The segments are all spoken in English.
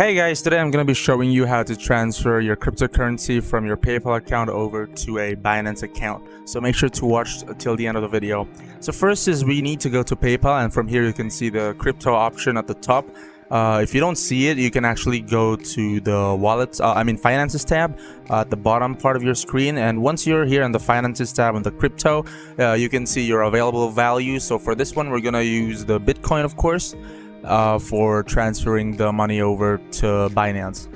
Hey guys, today I'm going to be showing you how to transfer your cryptocurrency from your PayPal account over to a Binance account. So make sure to watch till the end of the video. So first is we need to go to PayPal, and from here you can see the crypto option at the top. If you don't see it, you can actually go to the wallets, finances tab at the bottom part of your screen. And once you're here in the finances tab and the crypto, you can see your available value. So for this one, we're going to use the Bitcoin, of course, for transferring the money over to Binance.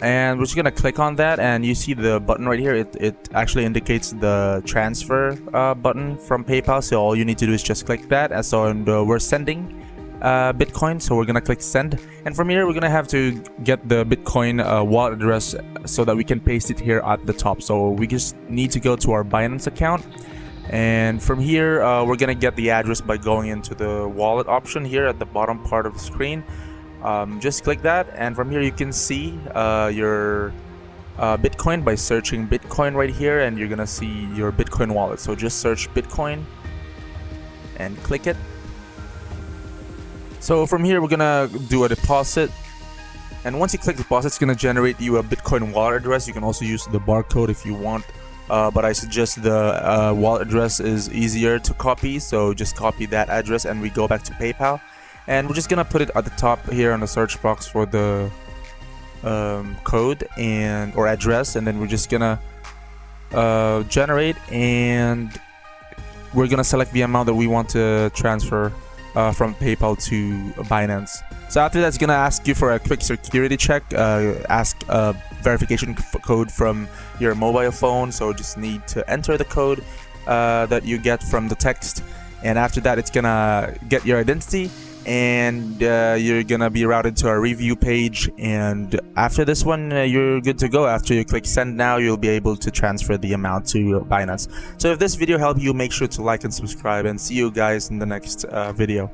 And we're just gonna click on that, and you see the button right here. It actually indicates the transfer button from PayPal. So all you need to do is just click that. And so we're sending Bitcoin, so we're gonna click send, and from here we're gonna have to get the Bitcoin wallet address so that we can paste it here at the top. So we just need to go to our Binance account, and from here we're gonna get the address by going into the wallet option here at the bottom part of the screen. Just click that, and from here you can see your Bitcoin by searching Bitcoin right here, and you're gonna see your Bitcoin wallet. So just search Bitcoin and click it. So from here we're gonna do a deposit, and once you click deposit, it's gonna generate you a Bitcoin wallet address. You can also use the barcode if you want, but I suggest the wallet address is easier to copy, so just copy that address, and we go back to PayPal, and we're just gonna put it at the top here on the search box for the code or address, and then we're just gonna generate, and we're gonna select the amount that we want to transfer from PayPal to Binance. So after that, it's gonna ask you for a quick security check, ask a verification code from your mobile phone. So just need to enter the code that you get from the text, and after that it's gonna get your identity, and you're gonna be routed to a review page. And after this one, you're good to go. After you click send now, you'll be able to transfer the amount to Binance. So if this video helped you, make sure to like and subscribe, and see you guys in the next video.